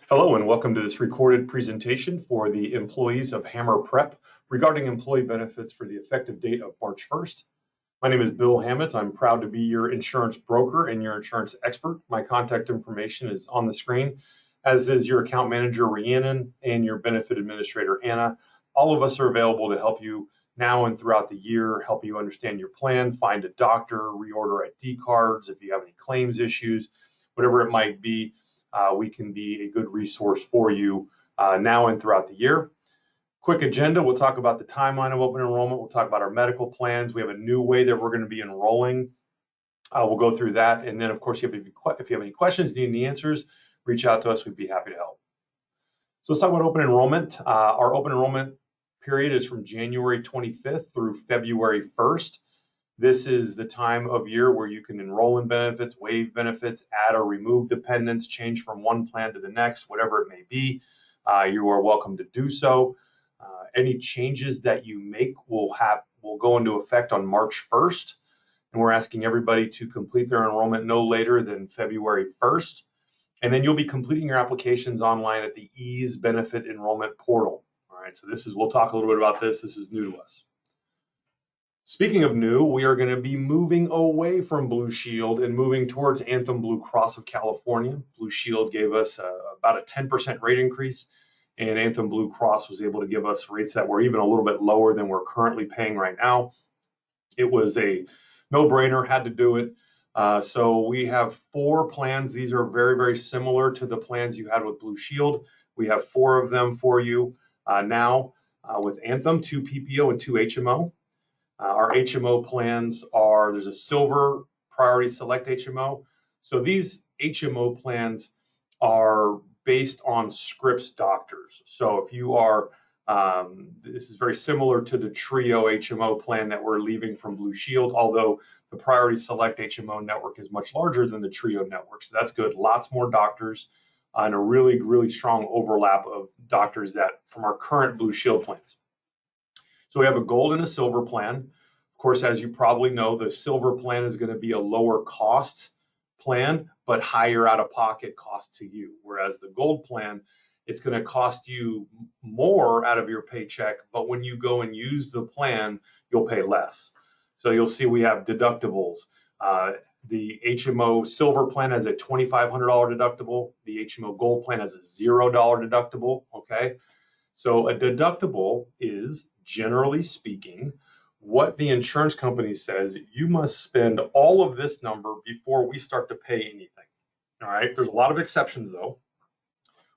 Hello and welcome to this recorded presentation for the employees of Hammer Prep regarding employee benefits for the effective date of March 1st. My name is Bill Hammett. I'm proud to be your insurance broker and your insurance expert. My contact information is on the screen, as is your account manager, Rhiannon, and your benefit administrator, Anna. All of us are available to help you now and throughout the year, help you understand your plan, find a doctor, reorder ID cards, if you have any claims issues, whatever it might be. We can be a good resource for you now and throughout the year. Quick agenda, we'll talk about the timeline of open enrollment. We'll talk about our medical plans. We have a new way that we're going to be enrolling. We'll go through that. And then, of course, if you have any questions, need any answers, reach out to us. We'd be happy to help. So let's talk about open enrollment. Our open enrollment period is from January 25th through February 1st. This is the time of year where you can enroll in benefits, waive benefits, add or remove dependents, change from one plan to the next, whatever it may be. You are welcome to do so. Any changes that you make will go into effect on March 1st. And we're asking everybody to complete their enrollment no later than February 1st. And then you'll be completing your applications online at the Ease Benefit Enrollment Portal. All right, so we'll talk a little bit about this. This is new to us. Speaking of new, we are going to be moving away from Blue Shield and moving towards Anthem Blue Cross of California. Blue Shield gave us about a 10% rate increase, and Anthem Blue Cross was able to give us rates that were even a little bit lower than we're currently paying right now. It was a no-brainer, had to do it. So we have 4 plans. These are very, very similar to the plans you had with Blue Shield. We have 4 of them for you now with Anthem, 2 PPO and 2 HMO. Our HMO plans are, there's a Silver Priority Select HMO. So these HMO plans are based on Scripps doctors. So if you are, this is very similar to the Trio HMO plan that we're leaving from Blue Shield, although the Priority Select HMO network is much larger than the Trio network. So that's good. Lots more doctors and a really, really strong overlap of doctors that from our current Blue Shield plans. So we have a gold and a silver plan. Of course, as you probably know, the silver plan is going to be a lower cost plan, but higher out-of-pocket cost to you. Whereas the gold plan, it's going to cost you more out of your paycheck, but when you go and use the plan, you'll pay less. So you'll see we have deductibles. The HMO silver plan has a $2,500 deductible. The HMO gold plan has a $0 deductible, okay? So a deductible is, generally speaking, what the insurance company says you must spend all of this number before we start to pay anything. All right, there's a lot of exceptions though.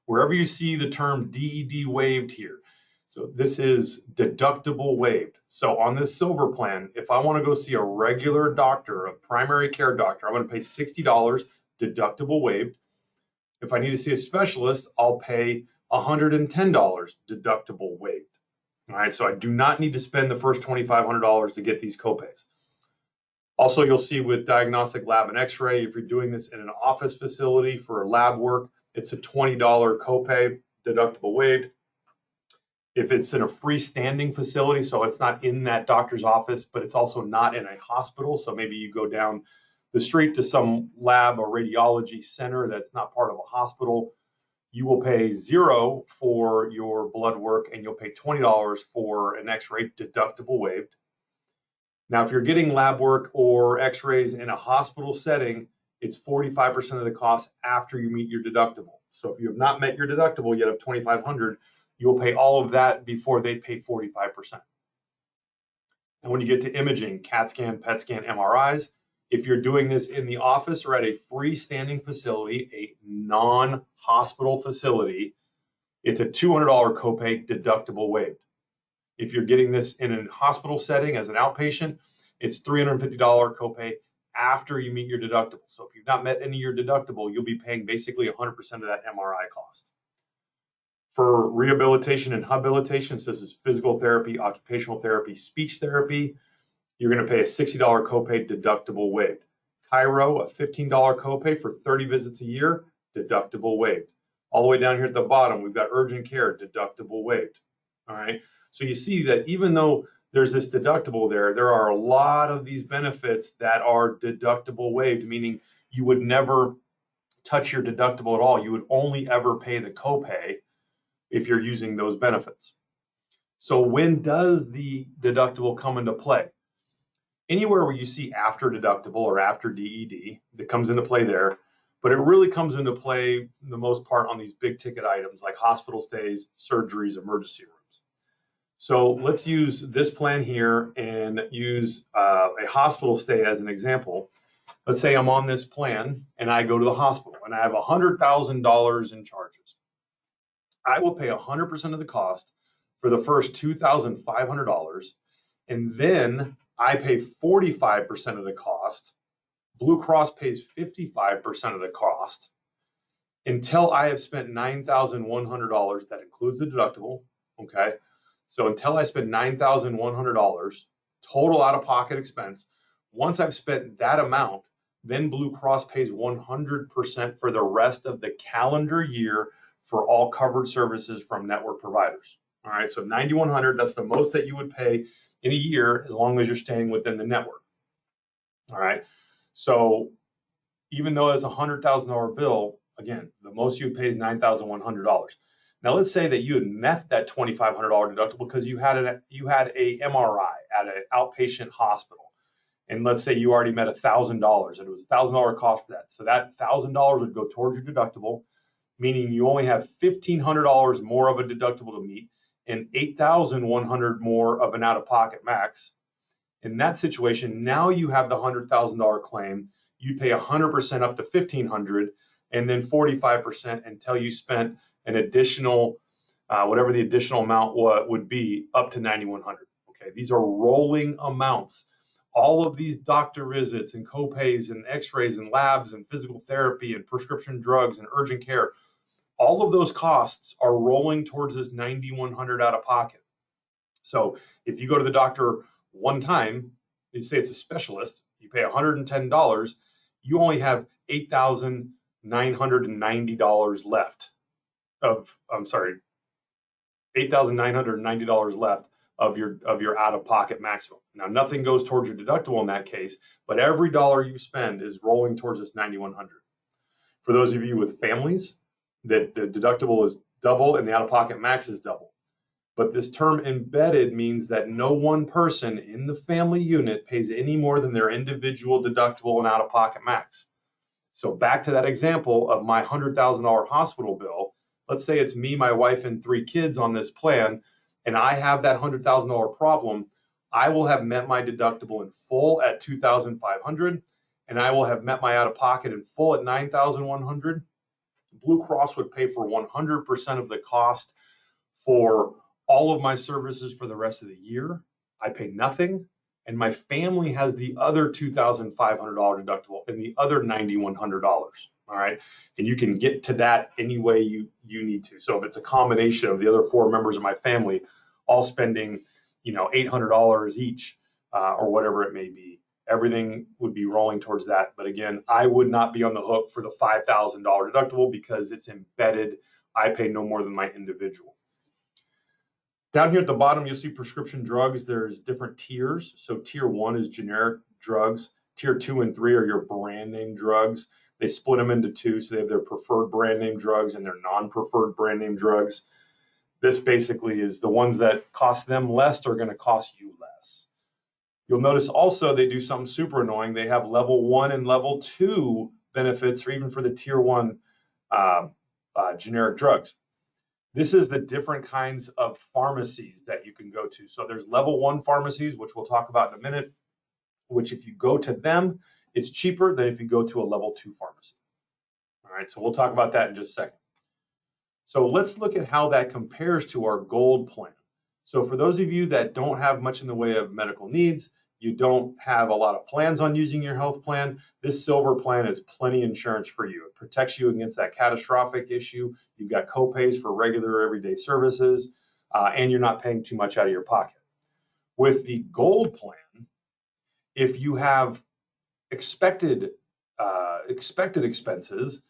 Wherever you see the term DED waived here, so this is deductible waived. So on this silver plan, if I want to go see a regular doctor, a primary care doctor, I'm going to pay $60 deductible waived. If I need to see a specialist, I'll pay $110 deductible waived. All right, so I do not need to spend the first $2,500 to get these copays. Also, you'll see with diagnostic lab and x-ray, if you're doing this in an office facility for lab work, it's a $20 copay, deductible waived. If it's in a freestanding facility, so it's not in that doctor's office, but it's also not in a hospital, so maybe you go down the street to some lab or radiology center that's not part of a hospital, you will pay $0 for your blood work and you'll pay $20 for an x-ray, deductible waived. Now, if you're getting lab work or x-rays in a hospital setting, it's 45% of the cost after you meet your deductible. So if you have not met your deductible yet of $2,500, you'll pay all of that before they pay 45%. And when you get to imaging, CAT scan, PET scan, MRIs, if you're doing this in the office or at a freestanding facility, a non-hospital facility, it's a $200 copay, deductible waived. If you're getting this in a hospital setting as an outpatient, it's $350 copay after you meet your deductible. So if you've not met any of your deductible, you'll be paying basically 100% of that MRI cost. For rehabilitation and habilitation, so this is physical therapy, occupational therapy, speech therapy, you're going to pay a $60 copay, deductible waived. Chiro, a $15 copay for 30 visits a year, deductible waived. All the way down here at the bottom, we've got urgent care, deductible waived. All right, so you see that even though there's this deductible there are a lot of these benefits that are deductible waived, meaning you would never touch your deductible at all. You would only ever pay the copay if you're using those benefits. So when does the deductible come into play? Anywhere where you see after deductible or after DED, that comes into play there, but it really comes into play the most part on these big ticket items like hospital stays, surgeries, emergency rooms. So let's use this plan here and use a hospital stay as an example. Let's say I'm on this plan and I go to the hospital and I have $100,000 in charges. I will pay 100% of the cost for the first $2,500, and then I pay 45% of the cost. Blue Cross pays 55% of the cost until I have spent $9,100. That includes the deductible, okay? So until I spend $9,100 total out-of-pocket expense, once I've spent that amount, then Blue Cross pays 100% for the rest of the calendar year for all covered services from network providers. All right, so $9,100, that's the most that you would pay in a year as long as you're staying within the network. All right, so even though it's a $100,000 bill, again, the most you would pay is $9,100. Now let's say that you had met that $2,500 deductible because you had a MRI at an outpatient hospital, and let's say you already met $1,000 and it was a $1,000 cost for that. So that $1,000 would go towards your deductible, meaning you only have $1,500 more of a deductible to meet and $8,100 more of an out-of-pocket max. In that situation, now you have the $100,000 claim. You pay 100% up to $1,500, and then 45% until you spent an additional, whatever the additional amount would be, up to $9,100. Okay, these are rolling amounts. All of these doctor visits and copays and x-rays and labs and physical therapy and prescription drugs and urgent care, all of those costs are rolling towards this $9,100 out of pocket. So if you go to the doctor one time, you say it's a specialist, you pay $110, you only have $8,990 left of, $8,990 left of your out-of-pocket maximum. Now, nothing goes towards your deductible in that case, but every dollar you spend is rolling towards this $9,100. For those of you with families, that the deductible is double and the out-of-pocket max is double. But this term embedded means that no one person in the family unit pays any more than their individual deductible and out-of-pocket max. So back to that example of my $100,000 hospital bill, let's say it's me, my wife, and 3 kids on this plan, and I have that $100,000 problem. I will have met my deductible in full at $2,500, and I will have met my out-of-pocket in full at $9,100. Blue Cross would pay for 100% of the cost for all of my services for the rest of the year. I pay nothing, and my family has the other $2,500 deductible and the other $9,100. All right, and you can get to that any way you need to. So if it's a combination of the other 4 members of my family all spending, $800 each or whatever it may be, everything would be rolling towards that. But again, I would not be on the hook for the $5,000 deductible because it's embedded. I pay no more than my individual. Down here at the bottom, you'll see prescription drugs. There's different tiers. So tier 1 is generic drugs. Tier 2 and 3 are your brand name drugs. They split them into 2. So they have their preferred brand name drugs and their non-preferred brand name drugs. This basically is the ones that cost them less are going to cost you less. You'll notice also they do something super annoying. They have level 1 and level 2 benefits, or even for the tier 1 generic drugs. This is the different kinds of pharmacies that you can go to. So there's level 1 pharmacies, which we'll talk about in a minute, which if you go to them, it's cheaper than if you go to a level 2 pharmacy. All right, so we'll talk about that in just a second. So let's look at how that compares to our gold plan. So for those of you that don't have much in the way of medical needs, you don't have a lot of plans on using your health plan, this silver plan is plenty insurance for you. It protects you against that catastrophic issue. You've got copays for regular everyday services, and you're not paying too much out of your pocket. With the gold plan, if you have expected expenses,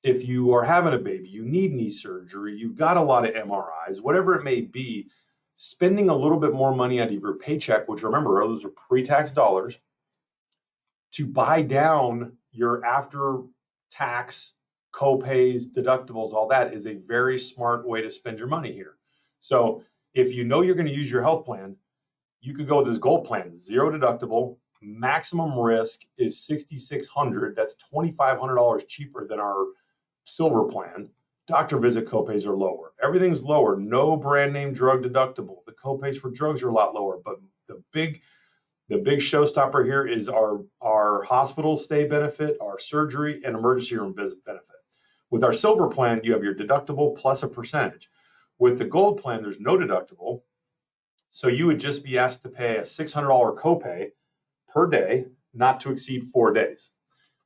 if you are having a baby, you need knee surgery, you've got a lot of MRIs, whatever it may be, spending a little bit more money out of your paycheck, which remember, those are pre-tax dollars, to buy down your after-tax co-pays, deductibles, all that is a very smart way to spend your money here. So if you know you're going to use your health plan, you could go with this gold plan, 0 deductible, maximum risk is $6,600. That's $2,500 cheaper than our silver plan. Doctor visit copays are lower. Everything's lower. No brand name drug deductible. The copays for drugs are a lot lower, but the big showstopper here is our hospital stay benefit, our surgery and emergency room visit benefit. With our silver plan, you have your deductible plus a percentage. With the gold plan, there's no deductible. So you would just be asked to pay a $600 copay per day, not to exceed 4 days,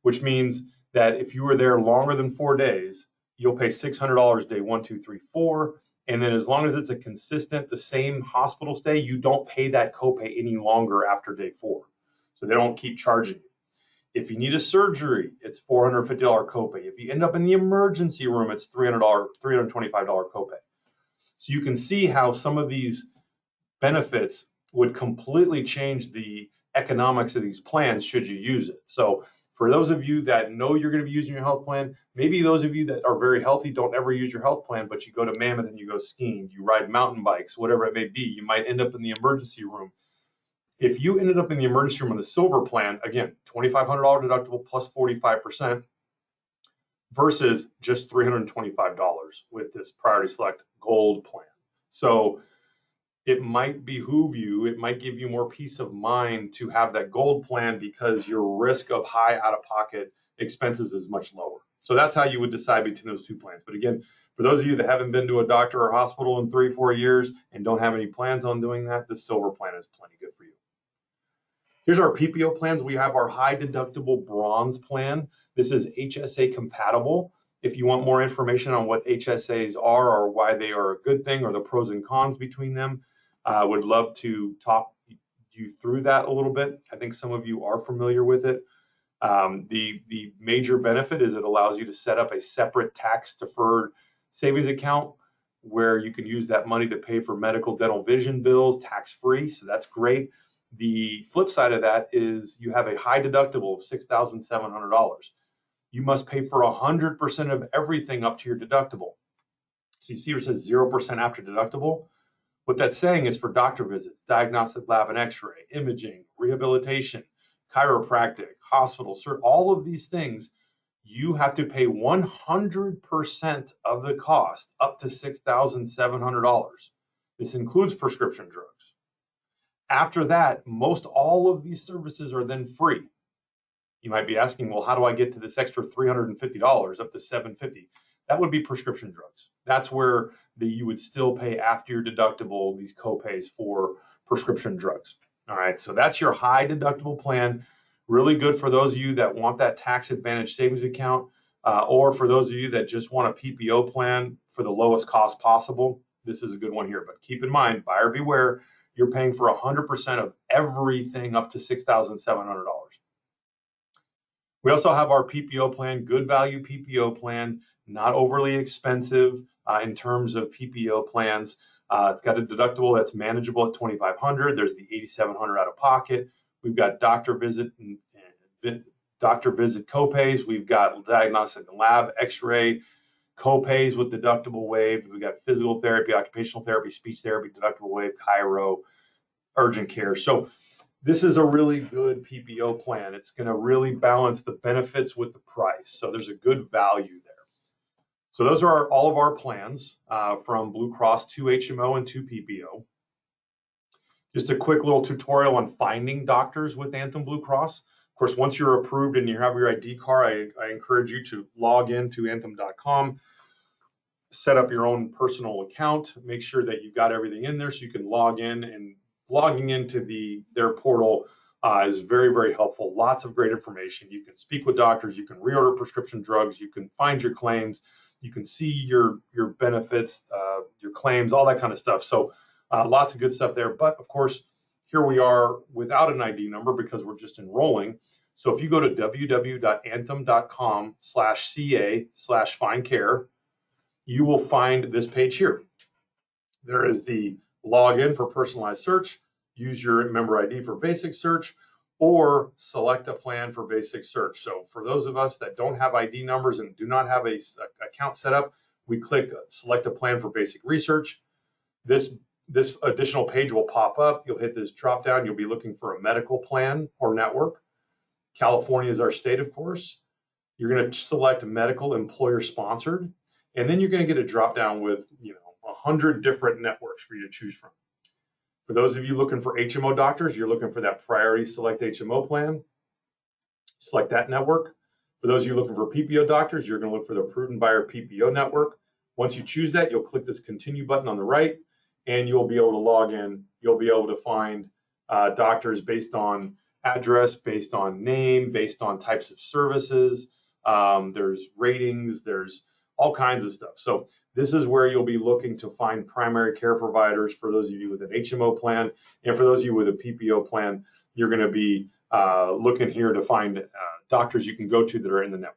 which means that if you were there longer than 4 days, you'll pay $600 day 1, 2, 3, 4. And then as long as it's a consistent, the same hospital stay, you don't pay that copay any longer after day 4. So they don't keep charging you. If you need a surgery, it's $450 copay. If you end up in the emergency room, it's $325 copay. So you can see how some of these benefits would completely change the economics of these plans should you use it. So for those of you that know you're going to be using your health plan, maybe those of you that are very healthy don't ever use your health plan, but you go to Mammoth and you go skiing, you ride mountain bikes, whatever it may be, you might end up in the emergency room. If you ended up in the emergency room on the silver plan, again, $2,500 deductible plus 45% versus just $325 with this Priority Select Gold plan. So it might behoove you, it might give you more peace of mind to have that gold plan because your risk of high out-of-pocket expenses is much lower. So that's how you would decide between those two plans. But again, for those of you that haven't been to a doctor or hospital in 3-4 years and don't have any plans on doing that, the silver plan is plenty good for you. Here's our PPO plans. We have our high deductible bronze plan. This is HSA compatible. If you want more information on what HSAs are or why they are a good thing or the pros and cons between them, I would love to talk you through that a little bit. I think some of you are familiar with it. The major benefit is it allows you to set up a separate tax deferred savings account where you can use that money to pay for medical, dental, vision bills tax-free. So that's great. The flip side of that is you have a high deductible of $6,700. You must pay for 100% of everything up to your deductible. So you see where it says 0% after deductible? What that's saying is for doctor visits, diagnostic lab and x-ray, imaging, rehabilitation, chiropractic, hospital, all of these things, you have to pay 100% of the cost up to $6,700. This includes prescription drugs. After that, most all of these services are then free. You might be asking, well, how do I get to this extra $350 up to $750? That would be prescription drugs. That's where you would still pay after your deductible these copays for prescription drugs. All right, so that's your high deductible plan. Really good for those of you that want that tax advantage savings account, or for those of you that just want a PPO plan for the lowest cost possible. This is a good one here, but keep in mind, buyer beware, you're paying for 100% of everything up to $6,700. We also have our PPO plan, good value PPO plan, not overly expensive in terms of PPO plans. It's got a deductible that's manageable at $2,500. There's the $8,700 out of pocket. We've got doctor visit copays. We've got diagnostic and lab, x-ray, copays with deductible waived. We've got physical therapy, occupational therapy, speech therapy, deductible waived, chiro, urgent care. So this is a really good PPO plan. It's going to really balance the benefits with the price. So there's a good value there. So those are all of our plans from Blue Cross to HMO and to PPO. Just a quick little tutorial on finding doctors with Anthem Blue Cross. Of course, once you're approved and you have your ID card, I encourage you to log in to anthem.com, set up your own personal account, make sure that you've got everything in there so you can log in, and logging into their portal is very, very helpful. Lots of great information. You can speak with doctors, you can reorder prescription drugs, you can find your claims, you can see your benefits, your claims, all that kind of stuff. So lots of good stuff there. But of course, here we are without an ID number because we're just enrolling. So if you go to www.anthem.com/ca/findcare, you will find this page here. There is the login for personalized search, use your member ID for basic search, or select a plan for basic search. So for those of us that don't have ID numbers and do not have a account set up, we click select a plan for basic research. This additional page will pop up. You'll hit this drop down. You'll be looking for a medical plan or network. California is our state, of course. You're going to select medical employer sponsored, and then you're going to get a drop down with 100 different networks for you to choose from. For those of you looking for HMO doctors, you're looking for that priority select HMO plan. Select that network. For those of you looking for PPO doctors, you're going to look for the Prudent Buyer PPO network. Once you choose that, you'll click this continue button on the right, and you'll be able to log in. You'll be able to find doctors based on address, based on name, based on types of services. There's ratings, there's all kinds of stuff. So this is where you'll be looking to find primary care providers for those of you with an HMO plan. And for those of you with a PPO plan, you're going to be looking here to find doctors you can go to that are in the network.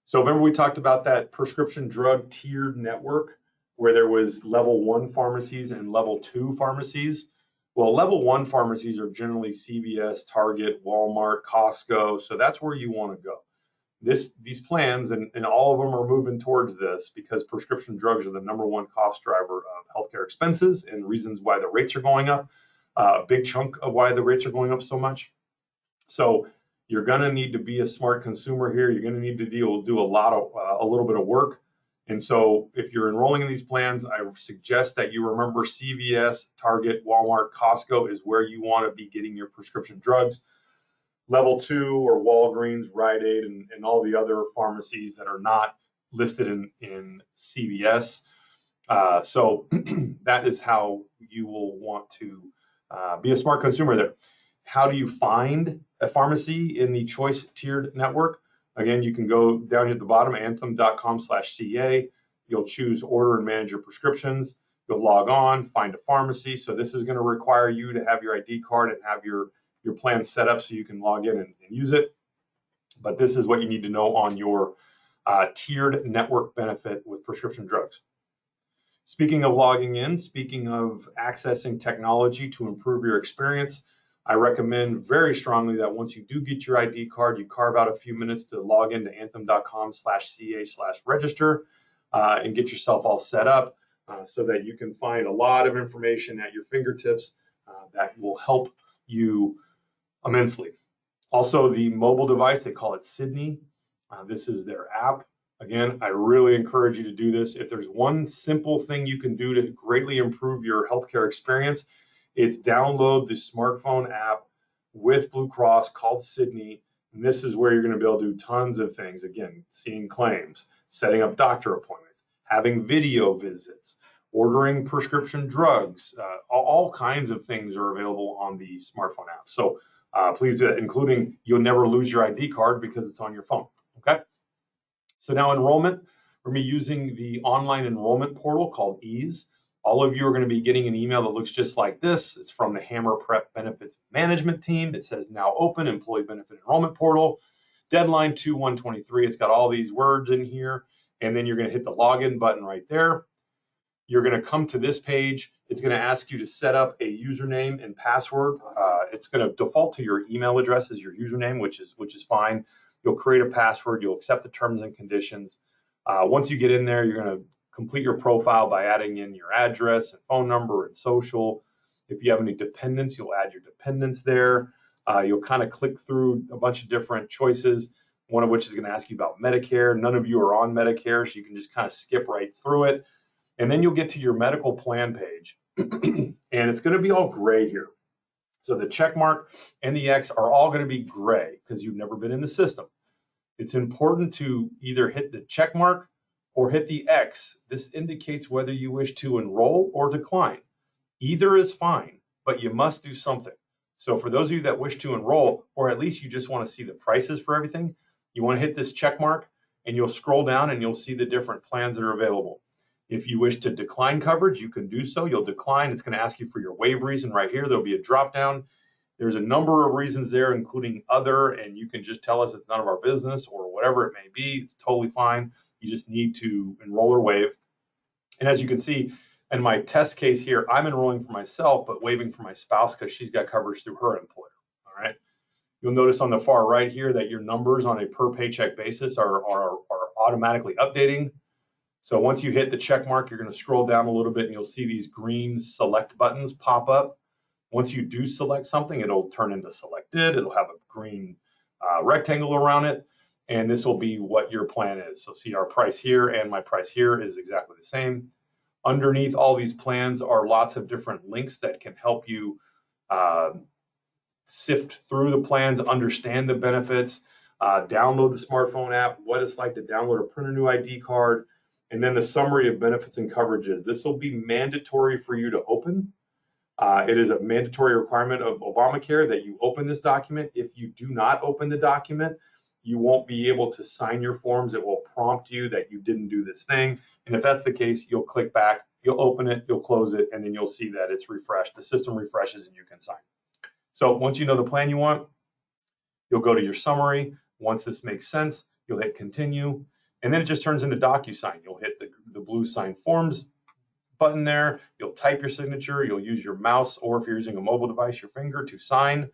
So remember we talked about that prescription drug tiered network where there was level 1 pharmacies and level 2 pharmacies. Well, level 1 pharmacies are generally CVS, Target, Walmart, Costco. So that's where you want to go. These plans, and all of them are moving towards this because prescription drugs are the #1 cost driver of healthcare expenses and reasons why the rates are going up. A big chunk of why the rates are going up so much. So you're going to need to be a smart consumer here. You're going to need to do a little bit of work. And so if you're enrolling in these plans, I suggest that you remember CVS, Target, Walmart, Costco is where you want to be getting your prescription drugs. Level 2 or Walgreens, Rite Aid, and all the other pharmacies that are not listed in CVS. So that is how you will want to be a smart consumer there. How do you find a pharmacy in the choice tiered network? Again, you can go down at the bottom, anthem.com/CA. You'll choose order and manage your prescriptions. You'll log on, find a pharmacy. So this is going to require you to have your ID card and have your plan set up so you can log in and use it. But this is what you need to know on your tiered network benefit with prescription drugs. Speaking of logging in, speaking of accessing technology to improve your experience, I recommend very strongly that once you do get your ID card, you carve out a few minutes to log into anthem.com/CA/register and get yourself all set up so that you can find a lot of information at your fingertips that will help you immensely. Also, the mobile device, they call it Sydney. This is their app. Again, I really encourage you to do this. If there's one simple thing you can do to greatly improve your healthcare experience, it's download the smartphone app with Blue Cross called Sydney. And this is where you're going to be able to do tons of things. Again, seeing claims, setting up doctor appointments, having video visits, ordering prescription drugs, all kinds of things are available on the smartphone app. So please do that, including you'll never lose your ID card because it's on your phone, okay? So now enrollment, we're going to be using the online enrollment portal called EASE. All of you are going to be getting an email that looks just like this. It's from the Hammer Prep Benefits Management Team. It says now open Employee Benefit Enrollment Portal, deadline 2/1/23. It's got all these words in here, and then you're going to hit the login button right there. You're going to come to this page. It's going to ask you to set up a username and password. It's going to default to your email address as your username, which is fine. You'll create a password. You'll accept the terms and conditions. Once you get in there, you're going to complete your profile by adding in your address and phone number and social. If you have any dependents, you'll add your dependents there. You'll kind of click through a bunch of different choices, one of which is going to ask you about Medicare. None of you are on Medicare, so you can just kind of skip right through it. And then you'll get to your medical plan page, and it's going to be all gray here. So the check mark and the X are all going to be gray because you've never been in the system. It's important to either hit the check mark or hit the X. This indicates whether you wish to enroll or decline. Either is fine, but you must do something. So for those of you that wish to enroll, or at least you just want to see the prices for everything, you want to hit this check mark and you'll scroll down and you'll see the different plans that are available. If you wish to decline coverage, you can do so. You'll decline. It's going to ask you for your waive reason right here. There'll be a drop down. There's a number of reasons there, including other, and you can just tell us it's none of our business or whatever it may be. It's totally fine. You just need to enroll or waive. And as you can see, And my test case here, I'm enrolling for myself, but waiving for my spouse because she's got coverage through her employer. All right. You'll notice on the far right here that your numbers on a per paycheck basis are automatically updating. So once you hit the check mark, you're going to scroll down a little bit and you'll see these green select buttons pop up. Once you do select something, it'll turn into selected. It'll have a green rectangle around it. And this will be what your plan is. So see, our price here and my price here is exactly the same. Underneath all these plans are lots of different links that can help you sift through the plans, understand the benefits, download the smartphone app, what it's like to download or print a new ID card, and then the summary of benefits and coverages. This will be mandatory for you to open. It is a mandatory requirement of Obamacare that you open this document. If you do not open the document, you won't be able to sign your forms. It will prompt you that you didn't do this thing. And if that's the case, you'll click back, you'll open it, you'll close it, and then you'll see that it's refreshed. The system refreshes and you can sign. So once you know the plan you want, you'll go to your summary. Once this makes sense, you'll hit continue. And then it just turns into DocuSign. You'll hit the blue sign forms button there. You'll type your signature. You'll use your mouse, or if you're using a mobile device, your finger to sign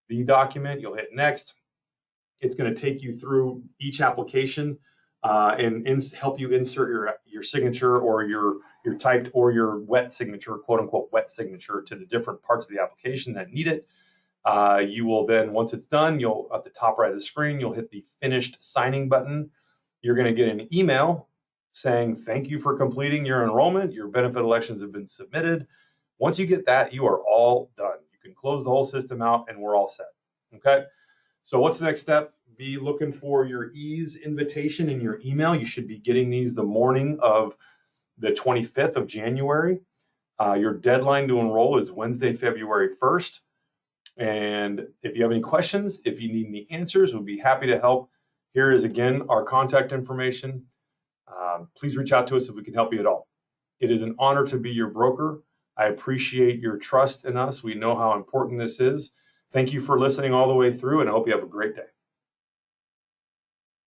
the document. You'll hit next. It's going to take you through each application and help you insert your signature or your typed or your wet signature, quote unquote wet signature, to the different parts of the application that need it. You will then, once it's done, you'll at the top right of the screen, you'll hit the finished signing button. You're going to get an email saying thank you for completing your enrollment. Your benefit elections have been submitted. Once you get that, you are all done. You can close the whole system out and we're all set. Okay. So what's the next step? Be looking for your ease invitation in your email. You should be getting these the morning of the 25th of January. Your deadline to enroll is Wednesday, February 1st. And if you have any questions, if you need any answers, we'll be happy to help. Here is again our contact information. Please reach out to us if we can help you at all. It is an honor to be your broker. I appreciate your trust in us. We know how important this is. Thank you for listening all the way through, and I hope you have a great day.